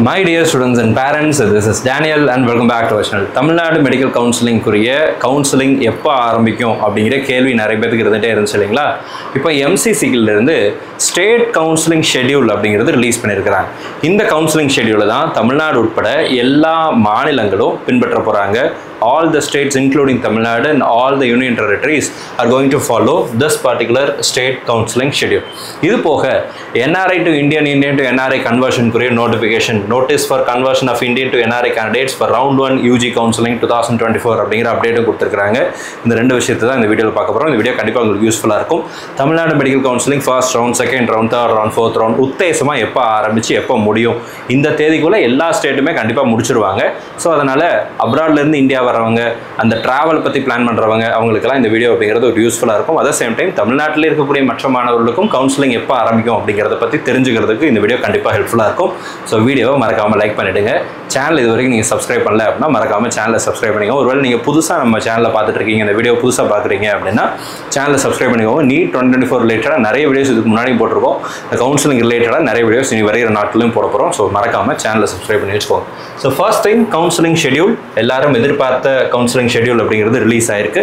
My dear students and parents, this is Daniel and welcome back to our channel. Tamil Nadu medical counselling குறிய counselling எப்போ ஆரம்பிக்கும் அப்படிங்கிற கேள்வி நிறைய பேருக்கு இருந்துகிட்டே இருந்துச்சு இல்லைங்களா? இப்போ MCCல இருந்து ஸ்டேட் கவுன்சிலிங் ஷெட்யூல் அப்படிங்கிறது ரிலீஸ் பண்ணியிருக்கிறாங்க. இந்த கவுன்சிலிங் ஷெட்யூலை தான் தமிழ்நாடு உட்பட எல்லா மாநிலங்களும் பின்பற்ற போகிறாங்க. All the states including Tamil Nadu and all the union territories are going to follow this particular state counseling schedule. இது போக NRI to Indian to NRI conversion குறிய notification notice for conversion of Indian to NRI candidates for round 1 UG counseling 2024 அப்படிங்கிற update கொடுத்திருக்காங்க. இந்த ரெண்டு விஷயத்தை தான் இந்த வீடியோவில் பார்க்க போகிறோம். இந்த வீடியோ கண்டிப்பாக உங்களுக்கு யூஸ்ஃபுல்லாக இருக்கும். Tamil Nadu medical counselling first round, second round, third round, fourth round உத்தேசமாக எப்போ ஆரம்பித்து எப்போ முடியும், இந்த தேதிக்குள்ளே எல்லா ஸ்டேட்டுமே கண்டிப்பாக முடிச்சிருவாங்க. ஸோ அதனால் அப்ராட்லேருந்து இந்தியா வரவங்க, அந்த டிராவல் பற்றி பிளான் பண்ணுறவங்க, அவங்களுக்கெல்லாம் இந்த வீடியோ அப்படிங்கிறது ஒரு யூஸ்ஃபுல்லாக இருக்கும். அதே சேம் டைம் தமிழ்நாட்டில் இருக்கக்கூடிய மற்ற மாணவர்களுக்கும் கவுன்சிலிங் எப்போ ஆரம்பிக்கும் அப்படிங்கிறத பற்றி தெரிஞ்சுக்கிறதுக்கு இந்த வீடியோ கண்டிப்பாக ஹெல்ப்ஃபுல்லாக இருக்கும். ஸோ வீடியோவை மறக்காமல் லைக் பண்ணிவிடுங்க. சேனல் இது வரைக்கும் நீங்கள் சப்ஸ்கிரைப் பண்ணல அப்படின்னா மறக்காமல் சேனலை சப்ஸ்கிரைப் பண்ணிக்கோங்க. ஒருவேளை நீங்கள் புதுசாக நம்ம சேனலில் பார்த்துட்டு இருக்கீங்க, இந்த வீடியோ புதுசாக பார்க்குறீங்க அப்படின்னா சேனலை சப்ஸ்கிரைப் பண்ணிக்கோங்க. நீட் 2024 ரிலேட்டடாக நிறைய வீடியோஸ் இதுக்கு முன்னாடி போட்டிருக்கோம். இந்த கவுன்சிலிங் ரிலேட்டடாக நிறைய வீடியோஸ் இனி வருகிற நாட்களையும் போட போகிறோம். ஸோ மறக்காமல் சேனலை சப்ஸ்கிரைப் பண்ணி வச்சுக்கோங்க. So first thing, counselling schedule எல்லாரும் எதிர்பார்த்த கவுன்சிலிங் ஷெட்யூல் அப்படிங்கிறது ரிலீஸ் ஆயிருக்கு.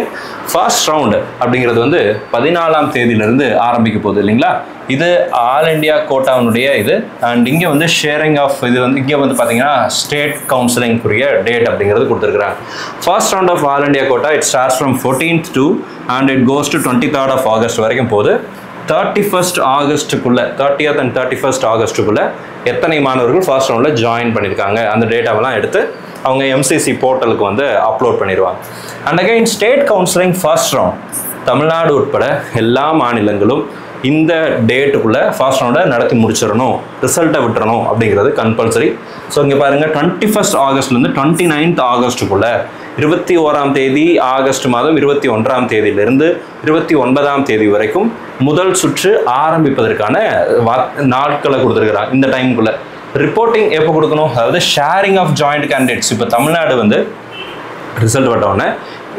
ஃபர்ஸ்ட் ரவுண்ட் அப்படிங்கிறது வந்து 14ஆம் தேதியிலிருந்து ஆரம்பிக்க போகுது இல்லைங்களா? இது ஆல் இண்டியா கோட்டாவுடைய இது. அண்ட் இங்கே வந்து ஷேரிங் ஆஃப் இது வந்து இங்கே வந்து பார்த்தீங்கன்னா ஸ்டேட் கவுன்சிலிங்குரிய டேட் அப்படிங்கிறது கொடுத்துருக்குறாங்க. First round of all India quota it starts from 14th to and it goes to 23rd of August வரைக்கும் போகுது. 31st ஆகஸ்ட்டுக்குள்ளே 30th and 31st ஆகஸ்ட்டுக்குள்ளே எத்தனை மாணவர்கள் ஃபர்ஸ்ட் ரவுண்டில் ஜாயின் பண்ணியிருக்காங்க அந்த டேட்டாவெல்லாம் எடுத்து அவங்க MCC போர்ட்டலுக்கு வந்து அப்லோட் பண்ணிடுவாங்க. And again state counselling first round Tamil Nadu உட்பட எல்லா மாநிலங்களும் இந்த டேட்டுக்குள்ளே ஃபர்ஸ்ட் ரவுண்டை நடத்தி முடிச்சிடணும், ரிசல்ட்டை விட்டுறணும் அப்படிங்கிறது கம்பல்சரி. ஸோ இங்கே பாருங்கள், 21st ஆகஸ்ட்லேருந்து 29th ஆகஸ்ட்டுக்குள்ளே 21ஆம் தேதி ஆகஸ்ட் மாதம் 21ஆம் தேதியிலிருந்து 29ஆம் தேதி வரைக்கும் முதல் சுற்று ஆரம்பிப்பதற்கான நாட்களை கொடுத்துருக்குறாங்க. இந்த டைமுக்குள்ளே ரிப்போர்ட்டிங் எப்போ கொடுக்கணும், அதாவது ஷேரிங் ஆஃப் ஜாயிண்ட் கேண்டிடேட்ஸ். இப்போ தமிழ்நாடு வந்து ரிசல்ட் விட்டவுடனே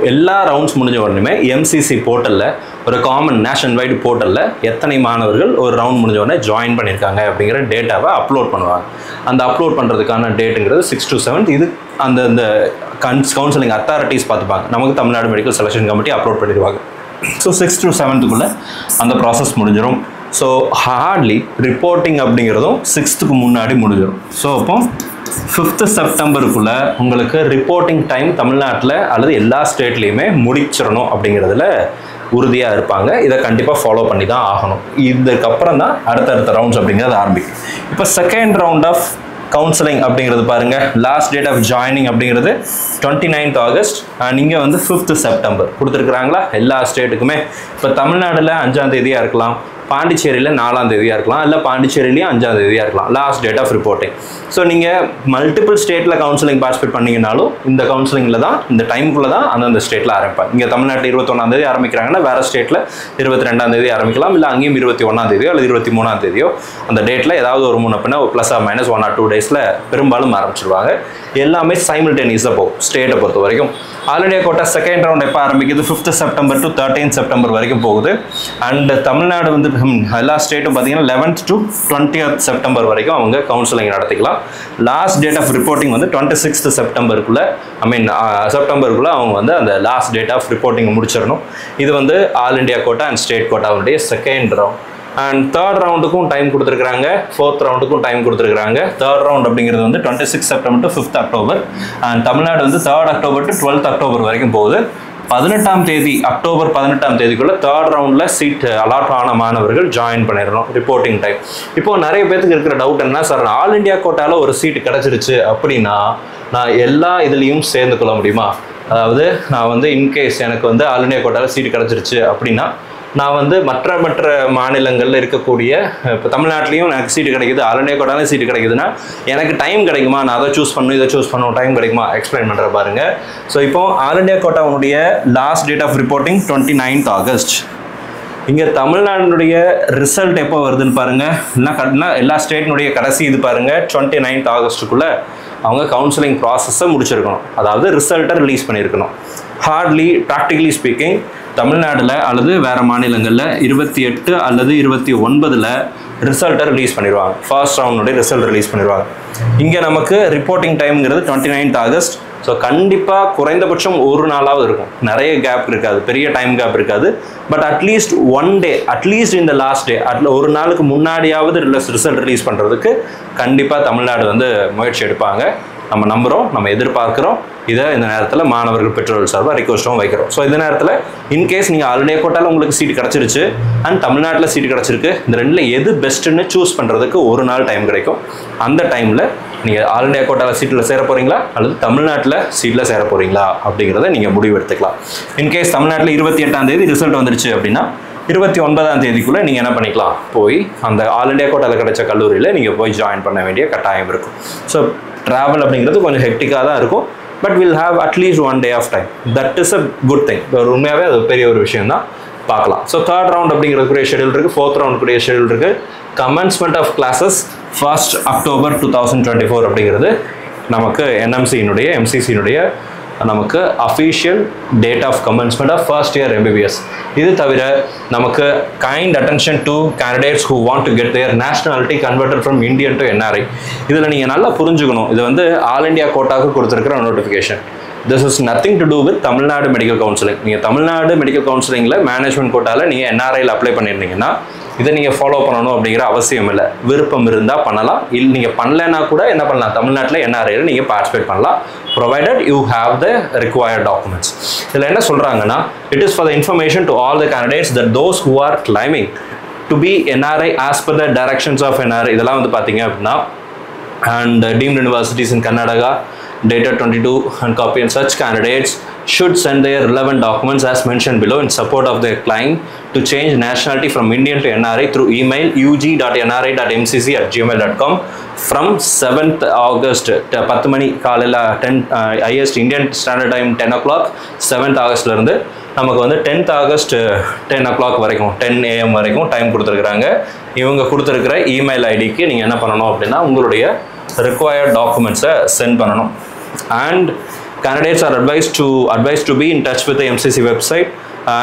எல்லா ரவுண்ட்ஸ் முடிஞ்ச உடனே MCC போர்ட்டலில் ஒரு காமன் நேஷனல் வைடு போர்ட்டலில் எத்தனை மாணவர்கள் ஒரு ரவுண்ட் முடிஞ்ச உடனே ஜாயின் பண்ணியிருக்காங்க அப்படிங்கிற டேட்டாவை அப்லோட் பண்ணுவாங்க. அந்த அப்லோட் பண்ணுறதுக்கான டேட்டுங்கிறது 6 to 7. இது அந்த கவுன்சிலிங் அத்தாரிட்டிஸ் பார்த்துப்பாங்க. நமக்கு Tamil Nadu medical selection committee upload பண்ணிடுவாங்க. ஸோ 6 to 7க்குள்ளே அந்த ப்ராசஸ் முடிஞ்சிடும். ஸோ ஹார்ட்லி ரிப்போர்ட்டிங் அப்படிங்கிறதும் 6th முன்னாடி முடிஞ்சிடும். ஸோ அப்போ 5th செப்டம்பருக்குள்ளே உங்களுக்கு ரிப்போர்ட்டிங் டைம் தமிழ்நாட்டில் அல்லது எல்லா ஸ்டேட்லேயுமே முடிச்சிடணும் அப்படிங்கிறதுல உறுதியாக இருப்பாங்க. இதை கண்டிப்பாக ஃபாலோ பண்ணி தான் ஆகணும். இதுக்கப்புறம் தான் அடுத்தடுத்த ரவுண்ட்ஸ் அப்படிங்கிறது ஆரம்பிக்கும். இப்போ செகண்ட் ரவுண்ட் ஆஃப் கவுன்சிலிங் அப்படிங்கிறது பாருங்கள், லாஸ்ட் டேட் ஆஃப் ஜாயினிங் அப்படிங்கிறது 29th ஆகஸ்ட் அண்ட் இங்கே வந்து 5th செப்டம்பர் கொடுத்துருக்குறாங்களா எல்லா ஸ்டேட்டுக்குமே. இப்போ தமிழ்நாட்டில் 5ஆம் தேதியாக இருக்கலாம், பாண்டிச்சேரியில் 4ஆம் தேதியாக இருக்கலாம், இல்லை பாண்டிச்சேரியிலையும் 5ஆம் தேதியாக இருக்கலாம் last date of reporting. So நீங்கள் மல்டிபிள் ஸ்டேட்டில் கவுன்சிலிங் பார்ட்டிசிபேட் பண்ணிங்கனாலும் இந்த கவுன்சிலிங்கில் தான் இந்த டைமுக்குள்ளே தான் அந்தந்த ஸ்டேட்டில் ஆரம்பிப்பாங்க. இங்கே தமிழ்நாட்டில் 21ஆம் தேதி ஆரம்பிக்கிறாங்கன்னா வேறு ஸ்டேட்டில் 22ஆம் தேதி ஆரம்பிக்கலாம், இல்லை அங்கேயும் 21ஆம் தேதியோ அல்லது 23ஆம் தேதியோ அந்த டேட்டில் ஏதாவது ஒரு முன்னப்பின்னா ப்ளஸ் ஆர் மைனஸ் 1 or 2 டேஸில் பெரும்பாலும் ஆரம்பிச்சிருவாங்க. எல்லாமே சைமில்டேனியஸாக போகும் ஸ்டேட்டை பொறுத்த வரைக்கும். All India quota second round எப்போ ஆரம்பிக்குது, 5th September to 13th September வரைக்கும் போகுது. அண்ட் தமிழ்நாடு வந்து எல்லா ஸ்டேட்டும் பார்த்தீங்கன்னா 11th to 20th செப்டம்பர் வரைக்கும் அவங்க கவுன்சிலிங் நடத்திக்கலாம். லாஸ்ட் டேட் ஆஃப் ரிப்போர்ட்டிங் வந்து 26th செப்டம்பருக்குள்ளே செப்டம்பருக்குள்ளே அவங்க வந்து அந்த லாஸ்ட் டேட் ஆஃப் ரிப்போர்ட்டிங் முடிச்சிடணும். இது வந்து all India quota and state கோட்டாவுடைய செகண்ட் ரவுண்ட். அண்ட் தேர்ட் ரவுண்டுக்கும் டைம் கொடுத்துருக்குறாங்க, ஃபோர்த் ரவுண்டுக்கும் டைம் கொடுத்துருக்குறாங்க. தேர்ட் ரவுண்ட் அப்படிங்கிறது வந்து 26 September to 5th October. And Tamil Nadu வந்து 3rd October to 12th October வரைக்கும் போகுது. 18ஆம் தேதி அக்டோபர் 18ஆம் தேதிக்குள்ளே தேர்ட் ரவுண்டில் சீட் அலாட் ஆன மாணவர்கள் ஜாயின் பண்ணிடணும் ரிப்போர்ட்டிங் டைம். இப்போது நிறைய பேருக்கு இருக்கிற டவுட் என்ன, சார் ஆல் இண்டியா கோட்டாவில் ஒரு சீட்டு கிடச்சிருச்சு அப்படின்னா நான் எல்லா இதுலேயும் சேர்ந்து கொள்ள முடியுமா? அதாவது நான் வந்து இன்கேஸ் எனக்கு வந்து ஆல் இண்டியா கோட்டாவில் சீட்டு கிடச்சிருச்சு அப்படின்னா நான் வந்து மற்ற மாநிலங்களில் இருக்கக்கூடிய இப்போ தமிழ்நாட்டிலையும் எனக்கு சீட்டு கிடைக்குது, ஆல் இண்டியா கோட்டாலையும் சீட்டு கிடைக்குதுன்னா எனக்கு டைம் கிடைக்குமா? நான் அதை சூஸ் பண்ணணும், இதை சூஸ் பண்ணணும், டைம் கிடைக்குமா? எக்ஸ்பிளைன் பண்ணுற பாருங்க. ஸோ இப்போ ஆல் இண்டியா கோட்டாவுடைய last date of reporting 29th August. இங்கே தமிழ்நாடுடைய ரிசல்ட் எப்போ வருதுன்னு பாருங்கள். இல்லைன்னா எல்லா ஸ்டேட்டினுடைய கடைசி இது பாருங்கள், 29th ஆகஸ்ட்டுக்குள்ளே அவங்க கவுன்சிலிங் ப்ராசஸை முடிச்சிருக்கணும், அதாவது ரிசல்ட்டை ரிலீஸ் பண்ணியிருக்கணும். ஹார்ட்லி ப்ராக்டிகலி ஸ்பீக்கிங் தமிழ்நாட்டில் அல்லது வேறு மாநிலங்களில் 28 அல்லது 29 ரிசல்ட்டை ரிலீஸ் பண்ணிடுவாங்க. ஃபர்ஸ்ட் ரவுண்டுடைய ரிசல்ட் ரிலீஸ் பண்ணிடுவாங்க. இங்கே நமக்கு ரிப்போர்ட்டிங் டைம்ங்கிறது 29th ஆகஸ்ட். ஸோ கண்டிப்பாக குறைந்தபட்சம் ஒரு நாளாவது இருக்கும். நிறைய கேப் இருக்காது, பெரிய டைம் கேப் இருக்காது. But at least one day, at least இந்த லாஸ்ட் டே, ஒரு நாளுக்கு முன்னாடியாவது ரிசல்ட் ரிலீஸ் பண்ணுறதுக்கு கண்டிப்பாக தமிழ்நாடு வந்து முயற்சி எடுப்பாங்க. நம்ம நம்புகிறோம், நம்ம எதிர்பார்க்குறோம். இதை இந்த நேரத்தில் மாணவர்கள் பெற்றோர்கள் சார்பாக ரிக்வஸ்ட்டும் வைக்கிறோம். ஸோ இந்த நேரத்தில் இன்கேஸ் நீங்கள் ஆல் இண்டியா கோட்டாவில் உங்களுக்கு சீட் கிடச்சிருச்சு அண்ட் தமிழ்நாட்டில் சீட் கிடச்சிருக்கு, இந்த ரெண்டில் எது பெஸ்ட்டுன்னு சூஸ் பண்ணுறதுக்கு ஒரு நாள் டைம் கிடைக்கும். அந்த டைமில் நீங்கள் ஆல் இண்டியா கோட்டாவில் சீட்டில் சேர போகிறீங்களா அல்லது தமிழ்நாட்டில் சீட்டில் சேர போகிறீங்களா அப்படிங்கிறத நீங்கள் முடிவு எடுத்துக்கலாம். இன்கேஸ் தமிழ்நாட்டில் 28ஆம் தேதி ரிசல்ட் வந்துருச்சு அப்படின்னா 29ஆம் தேதிக்குள்ளே நீங்கள் என்ன பண்ணிக்கலாம், போய் அந்த ஆல் இண்டியா கோட்டாவில் கிடைச்ச கல்லூரியில் நீங்கள் போய் ஜாயின் பண்ண வேண்டிய கட்டாயம் இருக்கும். ஸோ ட்ராவல் அப்படிங்கிறது கொஞ்சம் ஹெக்டிக்காக தான் இருக்கும். But will have at least 1 day of time. That is a good thing. உண்மையாகவே அது பெரிய ஒரு விஷயம் தான். பார்க்கலாம். ஸோ 3rd ரவுண்ட் அப்படிங்கிறதுக்குரிய ஷெடியூல் இருக்குது, 4th ரவுண்டுக்குரிய ஷெடியூல் இருக்குது. Commencement of classes 1st October 2024 அப்படிங்கிறது நமக்கு எம்சிசியினுடைய நமக்கு official date of commencement of first year MBBS. இது தவிர நமக்கு kind attention to candidates who want to get their nationality converted from Indian to NRI. இதில் நீங்கள் நல்லா புரிஞ்சுக்கணும், இது வந்து ஆல் இண்டியா கோட்டாவுக்கு கொடுத்துருக்கிற notification. This is nothing to do with Tamil Nadu medical counselling. நீங்கள் தமிழ்நாடு மெடிக்கல் கவுன்சிலிங்கில் மேனேஜ்மெண்ட் கோட்டாவில் நீங்கள் NRIயில் அப்ளை பண்ணியிருந்தீங்கன்னா இதை நீங்கள் ஃபாலோ பண்ணணும் அப்படிங்கிற அவசியம் இல்லை. விருப்பம் இருந்தால் பண்ணலாம், இல்லை நீங்கள் பண்ணலைன்னா கூட என்ன பண்ணலாம், தமிழ்நாட்டில் NRIயில் நீங்கள் பார்ட்டிசிபேட் பண்ணலாம், provided you have the required documents. இதில் என்ன சொல்கிறாங்கன்னா, it is for the information to all the candidates that those who are claiming to be NRI as per the directions of NRI. இதெல்லாம் வந்து பார்த்தீங்க அப்படின்னா and deemed universities in Karnataka dated 22 and copy, and such candidates should send their relevant documents as mentioned below in support of their claim to change nationality from Indian to NRI through email ug.nri.mcc@gmail.com from 7th August 10 மணி காலையில் 10 highest Indian standard time 10 o'clock 7th Augustல இருந்து நமக்கு வந்து 10th August 10 o'clock வரைக்கும் 10 AM வரைக்கும் time கொடுத்துருக்குறாங்க. இவங்க கொடுத்துருக்கிற email ஐடிக்கு நீங்கள் என்ன பண்ணணும் அப்படின்னா உங்களுடைய required documents send பண்ணணும். And candidates are advised to be in touch with the MCC website,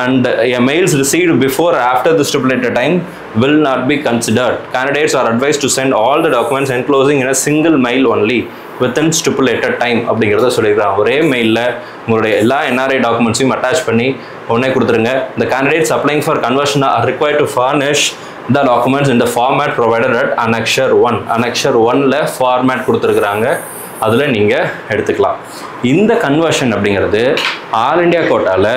and mails received before or after the stipulated time will not be considered. Candidates are advised to send all the documents enclosing in a single mail only within stipulated time அப்படிங்கிறத சொல்லியிருக்காங்க. ஒரே மெயிலில் உங்களுடைய எல்லா NRI டாக்குமெண்ட்ஸையும் attach பண்ணி உடனே கொடுத்துருங்க. The candidates applying for conversion are required to furnish the documents in the format provided at Annexure 1. Annexure 1ல format கொடுத்துருக்குறாங்க, அதில் நீங்கள் எடுத்துக்கலாம். இந்த கன்வர்ஷன் அப்படிங்கிறது ஆல் இண்டியா கோட்டாவில்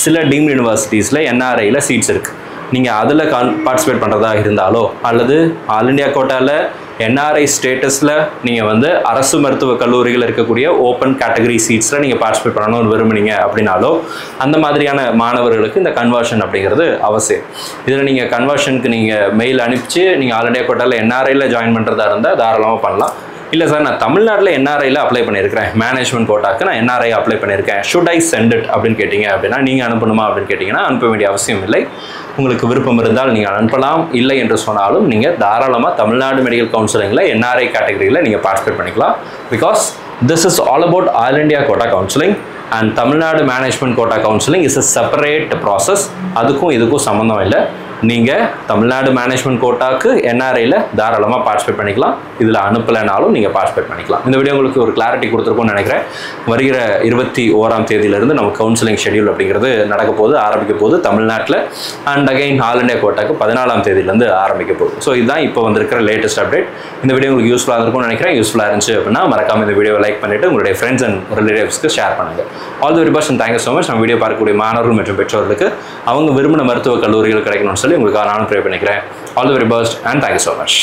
சில டீம்டு யூனிவர்சிட்டிஸில் NRIயில் சீட்ஸ் இருக்குது. நீங்கள் அதில் பார்ட்டிசிபேட் பண்ணுறதா இருந்தாலோ அல்லது ஆல் இண்டியா கோட்டாவில் NRI ஸ்டேட்டஸில் நீங்கள் வந்து அரசு மருத்துவக் கல்லூரிகள் இருக்கக்கூடிய ஓப்பன் கேட்டகரி சீட்ஸில் நீங்கள் பார்ட்டிசிபேட் பண்ணணும்னு விரும்புனீங்க அப்படின்னாலோ அந்த மாதிரியான மாணவர்களுக்கு இந்த கன்வர்ஷன் அப்படிங்கிறது அவசியம். இதில் நீங்கள் கன்வர்ஷனுக்கு நீங்கள் மெயில் அனுப்பிச்சு நீங்கள் ஆல் இண்டியா கோட்டாவில் NRIயில் ஜாயின் பண்ணுறதா இருந்தால் தாராளமாக பண்ணலாம். இல்லை சார், நான் தமிழ்நாட்டில் NRIயில் அப்ளை பண்ணியிருக்கிறேன், மேனேஜ்மெண்ட் கோட்டாக்கு நான் NRI அப்ளை பண்ணியிருக்கேன், ஷுட் ஐ சென்ட் இட் அப்படின்னு கேட்டிங்க அப்படின்னா நீங்கள் அனுப்பணுமா அப்படின்னு கேட்டிங்கன்னா அனுப்ப வேண்டிய அவசியம் இல்லை. உங்களுக்கு விருப்பம் இருந்தால் நீங்கள் அனுப்பலாம். இல்லை என்று சொன்னாலும் நீங்கள் தாராளமாக தமிழ்நாடு மெடிக்கல் கவுன்சிலிங்கில் NRI கேட்டகரியில் நீங்கள் பார்ட்டிசிபேட் பண்ணிக்கலாம். Because this is all about all India quota counselling and Tamil Nadu management quota counselling is a separate process. அதுக்கும் இதுக்கும் சம்மந்தம் இல்லை. நீங்கள் தமிழ்நாடு மேனேஜ்மெண்ட் கோட்டாக்கு NRIயில் தாராளமாக பார்ட்டிசிபேட் பண்ணிக்கலாம். இதில் அனுப்பலைனாலும் நீங்கள் பார்ட்டிசிபேட் பண்ணிக்கலாம். இந்த வீடியோ உங்களுக்கு ஒரு கிளாரிட்டி கொடுத்துருக்கும்னு நினைக்கிறேன். வருகிற 21ஆம் தேதியிலிருந்து நம்ம கவுன்சிலிங் ஷெடியூல் அப்படிங்கிறது ஆரம்பிக்க போகுது தமிழ்நாட்டில். அண்ட் அகைன் ஆல் இண்டியா கோட்டாக்கு 14ஆம் தேதியிலேருந்து ஆரம்பிக்க போகுது. ஸோ இதுதான் இப்போ வந்திருக்கிற லேட்டஸ்ட் அப்டேட். இந்த வீடியோ உங்களுக்கு யூஸ்ஃபுல்லாக இருக்கும்னு நினைக்கிறேன். யூஸ்ஃபுல்லாக இருந்துச்சு அப்படின்னா மறக்காம இந்த வீடியோவை லைக் பண்ணிவிட்டு உங்களுடைய ஃப்ரெண்ட்ஸ் அண்ட் ரிலேட்டிவ்ஸ்க்கு ஷேர் பண்ணுங்கள். All the very best and thank you so much. நம்ம வீடியோ பார்க்கக்கூடிய மாணவர்கள் மற்றும் பெற்றோர்களுக்கு அவங்க விரும்பின மருத்துவ கல்லூரிகள் கிடைக்கணும்னு சொல்லி உங்களுக்கு நானும் ப்ரே பண்ணிக்கிறேன். All the very best and thank you so much.